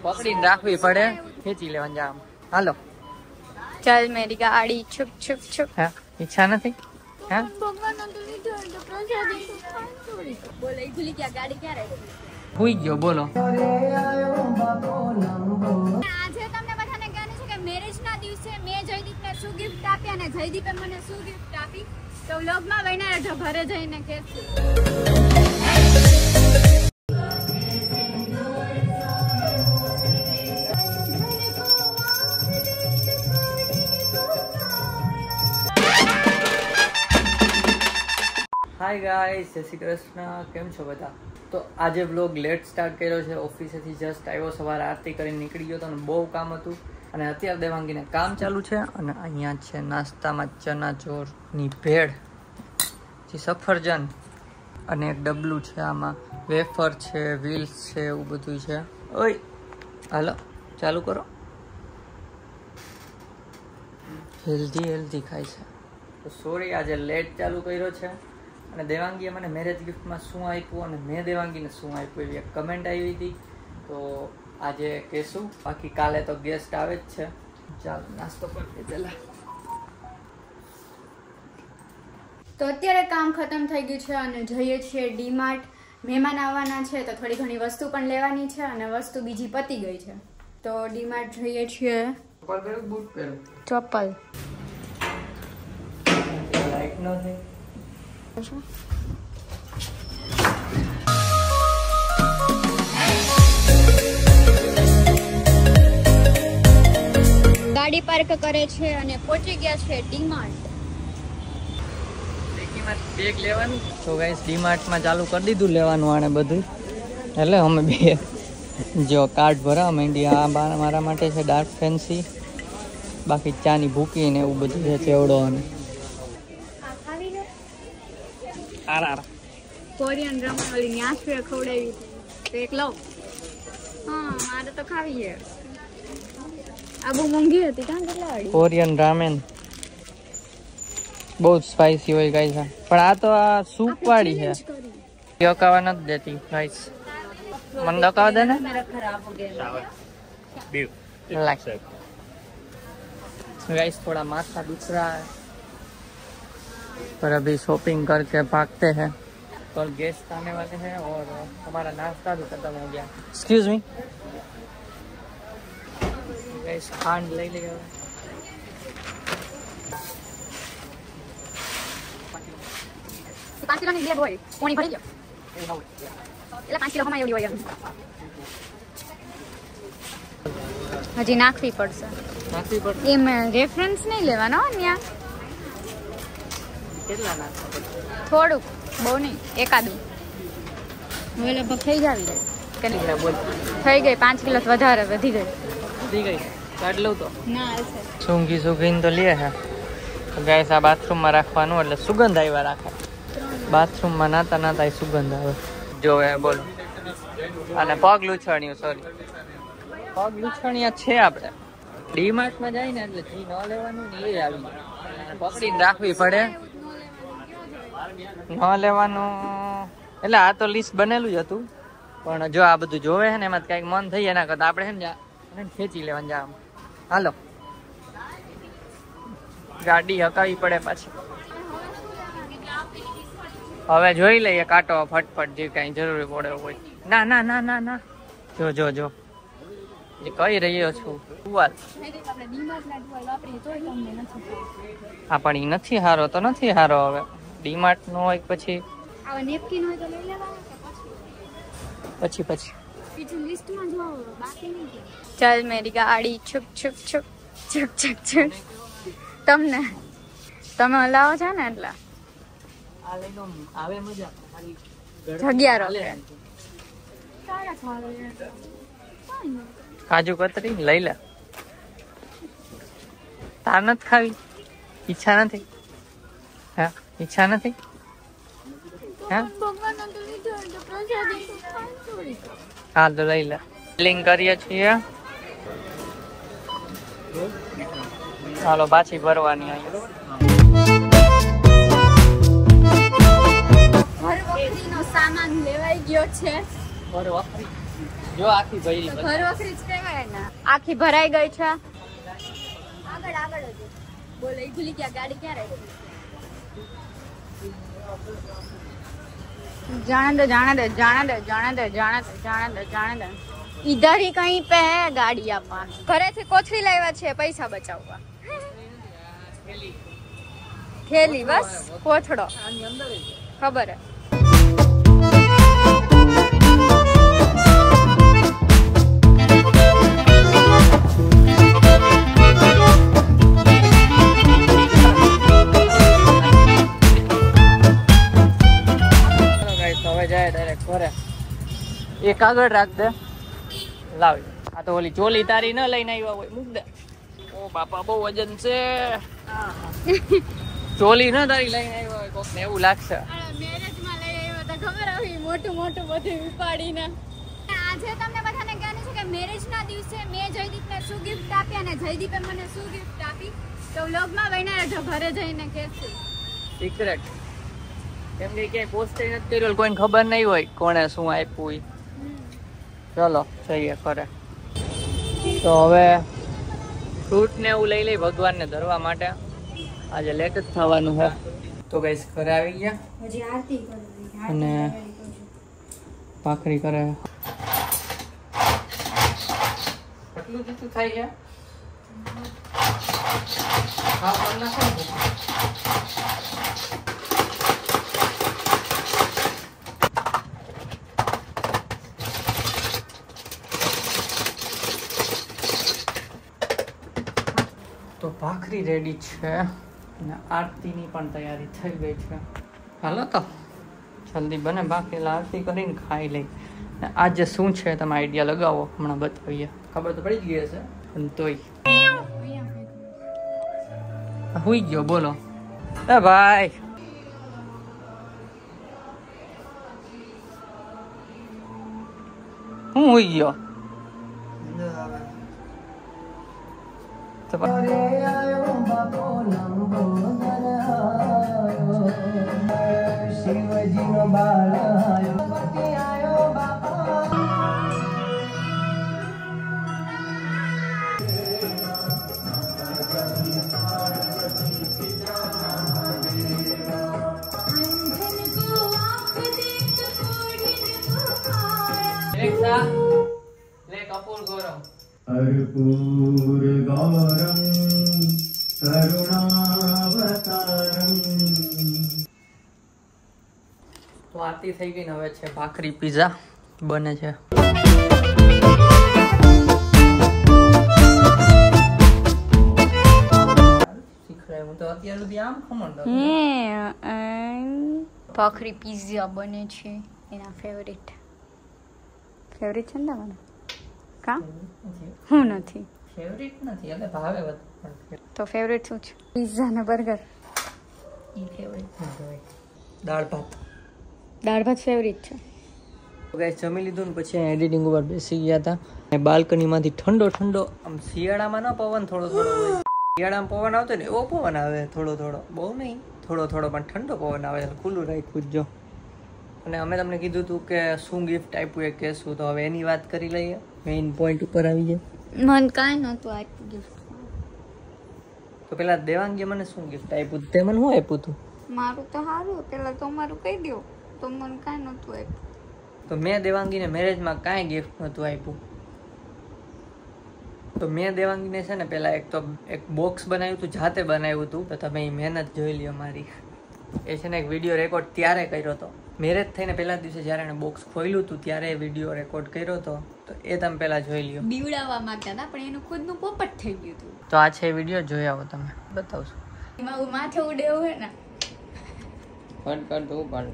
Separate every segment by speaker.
Speaker 1: પકડીને રાખવી પડે, ખેંચી લેવાનું જામ. હાલો
Speaker 2: चल मेरी गाड़ी छुप छुप छुप.
Speaker 1: હા ઈચ્છા નથી હા
Speaker 2: बोले खुली क्या गाड़ी क्या रही
Speaker 1: હુઈ ગયો બોલો.
Speaker 2: આજે તમને બધાને કહેવાનું છે કે મેરેજ ના દિવસે મેં જયદીપને શું ગિફ્ટ આપી અને જયદીપે મને શું ગિફ્ટ આપી, તો વ્લોગમાં બન્યા રહેજો, ઘરે જઈને કહેશું.
Speaker 1: હાય ગાઈસ, જય શ્રી કૃષ્ણ. કેમ છો બધા? તો આજે વ્લોગ લેટ સ્ટાર્ટ કર્યો છે. ઓફિસેથી જસ્ટ આવ્યો, સવારે આરતી કરીને નીકળી ગયો તો અને બહુ કામ હતું અને અત્યારે દેવાંગીને કામ ચાલુ છે. અને અહીંયા છે નાસ્તામાં ચનાચોરની ભેળ, પછી સફરજન અને એક ડબલું છે, આમાં વેફર છે, વ્હીલ્સ છે, એવું બધું છે. ઓય હાલો ચાલુ કરો. હેલ્ધી ખાય છે. તો સોરી આજે લેટ ચાલુ કર્યો છે. અને દેવાંગીએ મને મેરેજ ગિફ્ટમાં શું આપ્યું અને મેં દેવાંગીને શું આપ્યું એવી એક કમેન્ટ આવી હતી, તો આજે કહેશું. બાકી કાલે તો ગેસ્ટ આવે જ છે. ચાલો નાસ્તો કરી પહેલા.
Speaker 2: તો અત્યારે કામ ખતમ થઈ ગયું છે અને જઈએ છીએ ડીમાર્ટ. મહેમાન આવવાના છે તો થોડી ઘણી વસ્તુ પણ લેવાની છે અને વસ્તુ બીજી પતી ગઈ છે, તો ડીમાર્ટ જઈએ છીએ.
Speaker 1: બૂટ પહેરો,
Speaker 2: ચપ્પલ
Speaker 1: લાઈટ ન થઈ.
Speaker 2: ગાડી પાર્ક કરે છે અને પહોંચી ગયા છે ડીમાર્ટ.
Speaker 1: બેગ લેવાનું તો ગાઈસ ડીમાર્ટમાં ચાલુ કરી દીધું લેવાનું આને બધું. એટલે અમે બે જો કાર્ડ ભરાવા માંડી. આ મારા માટે છે ડાર્ક ફેન્સી, બાકી ચાની ભૂકી ને એવું બધું છે, ચેવડો અને
Speaker 2: કોરિયન રમણ વાળી ન્યાસવે ખવડાવી તો એક લવ. હા મારે તો ખાવી છે. આ બહુ મોંઘી હતી. કાં કેટલા વાળી?
Speaker 1: કોરિયન રામેન બહુ સ્પાઈસી હોય ગાઈસ. પણ આ તો આ સૂપ વાળી છે, ડકાવા નથી દેતી ગાઈસ. મને ડકાવા દે ને. गाइस थोड़ा माथा दुख रहा है पर अभी शॉपिंग करके भागते हैं. कल गेस्ट आने वाले हैं और हमारा नाश्ता भी खत्म हो गया. एक्सक्यूज मी गाइस, खांड ले लेगा.
Speaker 2: 5 કિલોની બે બોય કોણી ભરી ગયો એટલે 5 કિલો હમાય એવડી હોય. હજી નાખવી પડશે. એમ રેફરન્સ નહીં લેવાનો ત્યાં.
Speaker 1: કેટલા નાખવા?
Speaker 2: થોડુંક, બહુ નહીં, એકાદું. હવે લગભગ થઈ જાવી જાય.
Speaker 1: કેટલી બોલ
Speaker 2: થઈ ગઈ 5 કિલો વધારે વધી ગઈ.
Speaker 1: કાઢ લઉં તો
Speaker 2: ના હાલશે.
Speaker 1: સૂંઘી તો લે હે. ગાઈસ આ બાથરૂમમાં રાખવાનું એટલે સુગંધ આવ્યા રાખે. બાથરૂમમાં નાતા સુગંધ આવે. જો એ બોલો. અને પગ લૂછણિયું, સોરી પગ લૂછણિયા છે. આપણે ડીમાર્ટમાં જાય ને એટલે જી ન લેવાનું ને એ આવી પકડીને રાખવી પડે. ન લેવાનું એટલે આ તો લિસ્ટ બનેલું જ હતું, પણ જો આ બધું જોવે છે ને એમાં કઈક મન થઈ એના કરતા આપણે છે ને ખેંચી લેવાનું જામ. હાલો ગાડી હકાવી પડે પાછી. હવે જોઈ લઈએ કાંટો ફટફટ જે કઈ જરૂરી પડે હોય. ના ના ના ના ના જો જો જો જે કહી રહ્યો છું. હા પણ ઈ નથી હારો તો નથી હારો. હવે ડીમાર્ટ નો હોય પછી
Speaker 2: चल मेरी गाड़ी छुप छुप छुप छुप छुप छुप. તમને તમે હલાવો છો ને એટલે જગ્યા રહે.
Speaker 1: કાજુ કતરી લઈ લે. તાર નથી ખાવી? ઈચ્છા નથી? હા ઈચ્છા નથી? હા હા તો લઈ લે. બિલિંગ કરીએ છીએ. ચાલો પાછી ભરવાની
Speaker 2: સામાન લેવાઈ ગયો છે.
Speaker 1: જો આખી ભરી
Speaker 2: ઘર વખરી જ કહેવાય ને. આખી ભરાઈ ગઈ છે. આગળ આગળ જ બોલે ભૂલી ગયા ગાડી ક્યાં રહી. जाने दे जाने दे जाने दे जाने दे जाने दे जाने दे जाने दे. इधर ही कहीं पे है गाड़ी आपा. घरे से कोथरी लाव्या છે પૈસા બચાવવા. थैली बस कोथड़ो खबर है.
Speaker 1: એક આગળ રાખ દે. લાવ આ તો ઓલી ચોલી તારી ન લઈને આવ્યા હોય મૂક દે. ઓ બાપા બહુ વજન છે. ચોલી ન તારી લઈને આવ્યા હોય કોક ને એવું લાગશે.
Speaker 2: મેરેજ માં લઈ આવ્યો તો ખબર આવી મોટું મોટું બધું ઉપાડીને. આજે તમને બધાને કહેવાનું છે કે મેરેજ ના દિવસે મેં જયદીપને શું ગિફ્ટ આપી અને જયદીપે મને શું ગિફ્ટ આપી તો વ્લોગમાં બન્યા રહેજો. ઘરે જઈને કહેશું
Speaker 1: સિક્રેટ. કેમ કે ક્યાંય પોસ્ટ નથી કર્યો કોઈને ખબર નહીં હોય કોણે શું આપ્યું હોય. ચલો જઈએ ઘરે. તો હવે ફ્રૂટ ને એવું લઈ લઈ ભગવાનને ધરવા માટે. આજે લેટ જ થવાનું છે. તો ગાઈસ ઘરે આવી ગયા
Speaker 2: હજી આરતી કરવી
Speaker 1: અને ભાખરી કરે. કેટલું કેટલું થાય છે? હા પણ ના તો ભાખરી રેડી છે અને આરતીની પણ તૈયારી થઈ ગઈ છે. હાલો તો જલ્દી બને ભાખરી આરતી કરીને ખાઈ લઈ. આજે શું છે તમે આઈડિયા લગાવો, હમણાં બતાવીએ. ખબર તો પડી જ ગઈ હશે પણ તોય હુઈ ગયો. બોલો એ ભાઈ હું હુઈ ગયો. શિવજી નો લે કપૂર ગૌરવ
Speaker 3: कर्पूर गौरम करुणावतारम.
Speaker 1: તો આરતી થઈ ગઈ ને હવે છે ભાખરી પીઝા બને છે. હું તો અત્યાર સુધી આમ ખમણ
Speaker 2: ભાખરી પીઝા બને છે. એના ફેવરિટ છે ને તમારા? કા હું નથી
Speaker 1: ફેવરિટ નથી એટલે ભાવે બધું.
Speaker 2: તો ફેવરિટ શું છે? પિઝા ને બર્ગર.
Speaker 1: ઈ ફેવરિટ નથી. દાળ ભાત.
Speaker 2: દાળ ભાત ફેવરિટ છે.
Speaker 1: તો ગાઈસ જમી લીધું ને પછી એડિટિંગ ઉપર બેસી ગયા હતા. બાલ્કની માંથી ઠંડો ઠંડો આમ શિયાળામાં ન પવન થોડો થોડો હોય. શિયાળામાં પવન આવતો ને એવો પવન આવે થોડો થોડો, બહુ નહીં થોડો થોડો પણ ઠંડો પવન આવે. ખુલ્લું રાખ્યું જ જો. અને અમે તમને કીધું હતું કે શું ગિફ્ટ આપ્યું એ કહેશું, તો હવે એની વાત કરી લઈએ. મેઇન પોઈન્ટ ઉપર આવી જાય.
Speaker 2: મને કાંઈ નહોતું આપ્યું ગિફ્ટ.
Speaker 1: તો પેલા દેવાંગીએ મને શું ગિફ્ટ આપ્યું? તે મને શું આપ્યું હતું?
Speaker 2: મારું તો સારું. પેલા તમારું કહી દો. તો મને કાંઈ નહોતું આપ્યું.
Speaker 1: તો મેં દેવાંગીને મેરેજમાં કાંઈ ગિફ્ટ નહોતું આપ્યું. તો મેં દેવાંગીને છે ને પેલા એક બોક્સ બનાવ્યું હતું, જાતે બનાવ્યું હતું. તો તમે એ મહેનત જોઈ લ્યો મારી. એ છે ને એક વિડીયો રેકોર્ડ ત્યારે કર્યો હતો. મેરેજ થઈને પહેલા દિવસે જ્યારે એને બોક્સ ખોલ્યું હતું ત્યારે વિડીયો રેકોર્ડ કર્યો હતો. તો એ તમે પહેલા જોઈ લ્યો.
Speaker 2: બીવડાવવા માંગતા હતા પણ એનું ખુદનું પોપટ થઈ ગયું હતું.
Speaker 1: તો આ છે વિડીયો, જોઈ આવો તમે, બતાવશું.
Speaker 2: એમાં માથે ઉડે એવું હોય ને
Speaker 1: ફટ કર દો પાડો.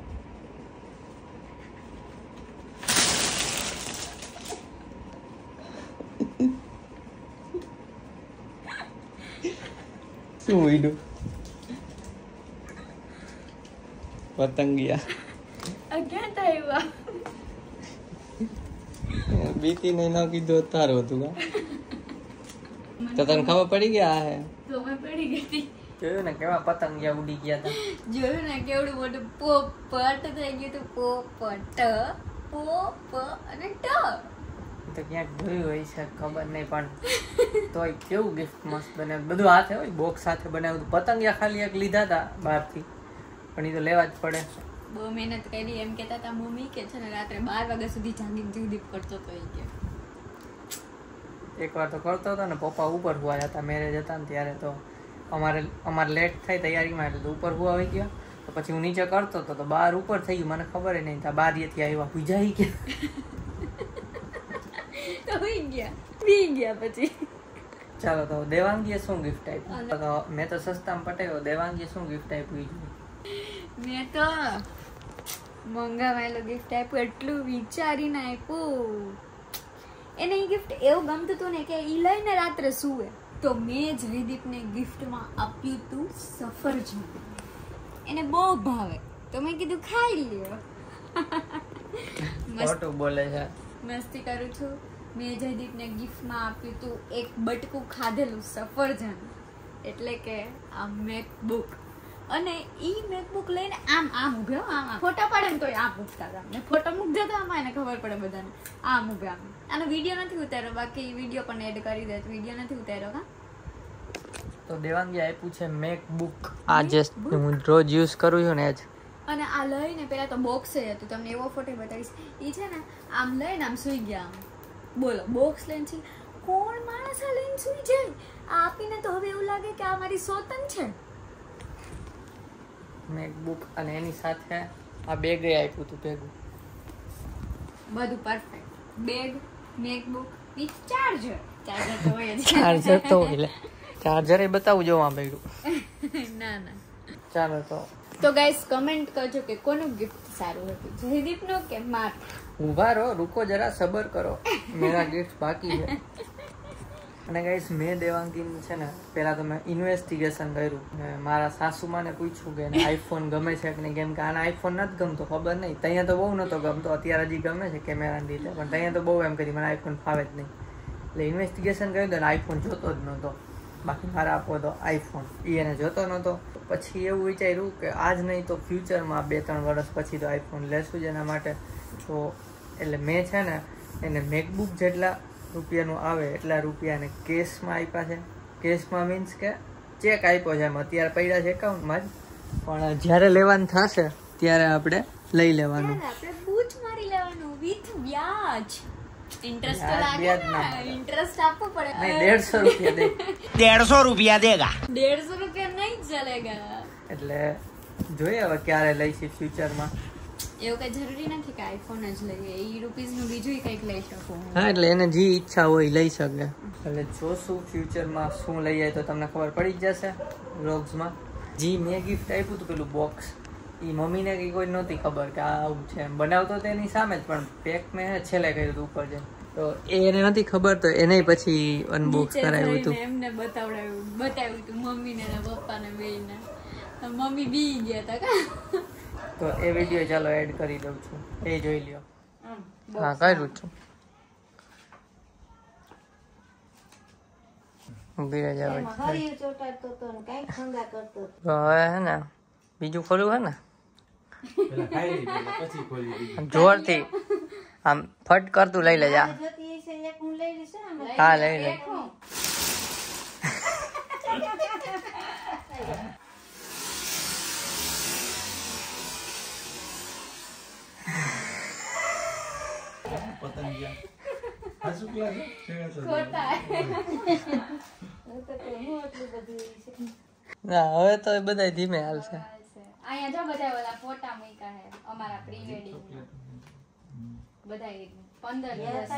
Speaker 1: શું ઉડ્યું? પતંગિયા.
Speaker 2: ક્યાં થાય
Speaker 1: બીતી નહીં ના કીધું તારું હતું કા? તો તને ખબર પડી ગયા હે?
Speaker 2: તો મેં પડી ગઈ હતી.
Speaker 1: જોયું ને કેવા પતંગિયા ઉડી ગયા હતા?
Speaker 2: જોયું ને કેવડું મોટું પોપટ થઈ ગયું હતું. પોપટ પોપ અને ટ
Speaker 1: તો ક્યાંક જોયું હોય છે ખબર નહીં, પણ તોય કેવું ગિફ્ટ મસ્ત બને. બધું હાથે હોય, બોક્સ સાથે બનાવ્યું. પતંગિયા ખાલી એક લીધા હતા બહારથી, પણ એ તો લેવા જ પડે.
Speaker 2: બહુ મહેનત કરી એમ કહેતા હતા મમ્મી કે છે ને રાત્રે 12 વાગ્યા સુધી જાગીને જયદીપ કરતો હતો એ કે.
Speaker 1: એકવાર તો કરતો હતો ને, પપ્પા ઉપર હુવા હતા, મેરેજ હતા ને ત્યારે, તો અમારે લેટ થાય તૈયારીમાં, એટલે તો ઉપર હુવા આવી ગયા. તો પછી હું નીચે કરતો હતો તો બહાર ઉપર થઈ ગયું, મને ખબર નહીં. ત્યાં બારીએથી આવ્યા, હુજાઈ ગયા
Speaker 2: તો બી ગયા પછી.
Speaker 1: ચાલો તો દેવાંગીએ શું ગિફ્ટ આપ્યું? તો મેં તો સસ્તામાં પટાવ્યો. દેવાંગીએ શું ગિફ્ટ આપ્યું?
Speaker 2: મેં તો મંગાવાયેલો ગિફ્ટ આપ્યું, એટલું વિચારીને આપ્યું. એને એ ગિફ્ટ એવું ગમતું હતું ને કે એ લઈને રાત્રે સુવે. તો મેં જયદીપને ગિફ્ટમાં આપ્યું હતું સફરજન. એને બહુ ભાવે, તો મેં કીધું ખાઈ લ્યો.
Speaker 1: ખોટું બોલે છે.
Speaker 2: મસ્તી કરું છું. મેં જયદીપને ગિફ્ટમાં આપ્યું હતું એક બટકું ખાધેલું સફરજન, એટલે કે આ મેકબુક. અને ઈ મેકબુક લઈને આમ ઉભ્યો, આમ ફોટા પાડે ને તોય આમ મૂકતા હતા. ને ફોટો મૂકજો તો આમાં એને ખબર પડે બધાને. આમ ઉભ્યો આમ. આનો વિડીયો નથી ઉતાર્યો, બાકી વિડીયો પણ એડ કરી દે. વિડીયો નથી ઉતાર્યો કા.
Speaker 1: તો દેવાંગી આપ્યું છે મેકબુક. આ જે હું રોજ યુઝ કરું છું ને જ.
Speaker 2: અને આ લઈને પેલા તો બોક્સ હતું, તમને એવો ફોટો બતાવીશ. ઈ છે ને આમ લઈને આમ સુઈ ગયા. આમ બોલો, બોક્સ લઈને છે. કોણ માણસ આ લઈને સુઈ જાય? આ આપીને તો હવે એવું લાગે કે આ મારી સોતન છે.
Speaker 1: મેકબુક અને એની સાથે આ બેગ આપ્યું હતું ભેગું.
Speaker 2: બધું perfect. Bag, MacBook with charger. Charger તો હોય જ.
Speaker 1: ચાર્જર તો એટલે ચાર્જર એ બતાવું જો આ ભેગું.
Speaker 2: ના ના.
Speaker 1: ચાલો
Speaker 2: તો ગાઈસ કમેન્ટ કરજો કે કોનું ગિફ્ટ સારું હતું, જયદીપનું કે મારું.
Speaker 1: ઉભા રહો, રૂકો જરા, સબર કરો, મેરા ગિફ્ટ બાકી છે. અને ગાઈસ મેં દેવાંગીને છે ને પહેલા તો મેં ઇન્વેસ્ટિગેશન કર્યું. મારા સાસુમાને પૂછ્યું કે એને આઈફોન ગમે છે કે નહીં, કેમ કે આને આઈફોન નથી ગમતો, ખબર નહીં. ત્યાં તો બહુ નહોતો ગમતો, અત્યારે હજી ગમે છે કેમેરાને લીધે, પણ ત્યાં તો બહુ એમ કરી મને આઈફોન ફાવે જ નહીં. એટલે ઇન્વેસ્ટિગેશન કર્યું તો આઈફોન જોતો જ નહોતો. બાકી મારા આપવો તો આઈફોન, એ એને જોતો નહોતો. પછી એવું વિચાર્યું કે આજ નહીં તો ફ્યુચરમાં 2-3 વર્ષ પછી તો આઈફોન લેશું જ એના માટે. તો એટલે મેં છે ને એને મેકબુક જેટલા રૂપિયાનું આવે એટલા રૂપિયાને કેશમાં આપ્યા છે. કેશમાં મીન્સ કે ચેક આપ્યો છે, એમ અત્યારે પડ્યા છે એકાઉન્ટમાં જ, પણ જ્યારે લેવાનું થશે ત્યારે આપણે લઈ લેવાનું.
Speaker 2: આપણે બૂચ મારી લેવાનું વિથ વ્યાજ. ઇન્ટરેસ્ટ તો લાગે ને, ઇન્ટરેસ્ટ આપવું પડે.
Speaker 1: નહીં, 150 રૂપિયા દે.
Speaker 4: 150 રૂપિયા દેગા.
Speaker 2: 150 રૂપિયા નહીં ચલેગા.
Speaker 1: એટલે જોઈએ હવે ક્યારે લઈશું ફ્યુચરમાં.
Speaker 2: એવું કઈ જરૂરી નથી કે આઈફોન જ લઈએ, એ રૂપીઝ નું બીજું કંઈક લઈ શકો.
Speaker 1: હા, એટલે એને જે ઈચ્છા હોય લઈ શકે. એટલે જોશું ફ્યુચરમાં શું લઈએ તો તમને ખબર પડી જ જશે વ્લોગ્સમાં. જી મેં ગિફ્ટ આપ્યું હતું પેલું બોક્સ, એ મમ્મીને કંઈ કોઈ નહોતી ખબર કે આ આવું છે. એમ બનાવતો તેની સામે જ, પણ પેક મેં છેલ્લે કર્યું હતું ઉપર જઈને. તો એને નથી ખબર, તો એને પછી અનબોક્સ કરાવ્યું હતું.
Speaker 2: એમને બતાવ્યું હતું મમ્મીને ને પપ્પાને બેયને. મમ્મી બી ગયા હતા કા.
Speaker 1: તો એ વિડીયો ચાલો એડ કરી દઉં છું, એ જોઈ લ્યો. હા, કર્યું છું. હવે હે ને બીજું ખોલવું હે ને જોરથી આમ ફટ કરતું લઈ લેજા. હા, લઈ લે. ના, હવે તો બધા ધીમે હાલશે.
Speaker 2: અહીંયા જો બધા ઓલા ફોટા મૂક્યા હે અમારા પ્રી વેડિંગ બધા 15 દિવસ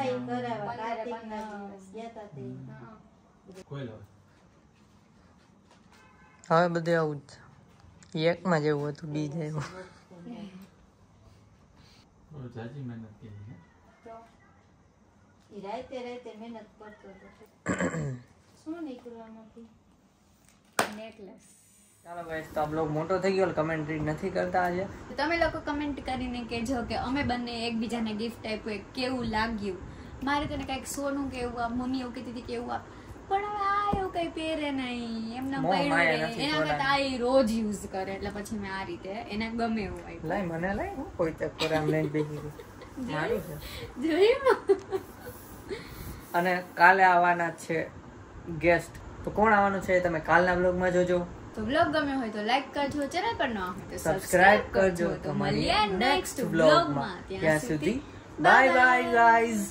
Speaker 1: હવે બધે આવું જ છે. એકમાં જેવું હતું બીજે એવું. ચાલો ગાઈસ, તો આ બ્લોગ મોટો થઈ ગયો, કમેન્ટ રીડ નથી કરતા આજે.
Speaker 2: તમે લોકો કમેન્ટ કરીને કહેજો કે અમે બંને એકબીજાને ગિફ્ટ આપ્યું કેવું લાગ્યું. મારે તને કઈક સોનું કે એવું આપ, મમ્મી એવું કહેતી હતી કે એવું આપ, પણ હવે આ એવું કઈ પહેરે નહીં, એમના પડ્યું એના કરતા આ રોજ યુઝ કરે, એટલે પછી મેં આ રીતે એને ગમે એવું આપ્યું.
Speaker 1: લાઈ મને લાઈ, હું કોઈ તક પર આમ લઈને બેસી ગઈ. મારું છે.
Speaker 2: જોયું
Speaker 1: અને કાલે આવવાના છે ગેસ્ટ. તો કોણ આવવાનું છે તમે કાલના બ્લોગમાં જોજો.
Speaker 2: તો બ્લોગ ગમ્યો હોય તો લાઈક કરજો, ચેનલ પર ન હોય તો
Speaker 1: સબસ્ક્રાઇબ કરજો. તો મળીએ નેક્સ્ટ બ્લોગમાં. ત્યાં સુધી બાય બાય ગાઈઝ.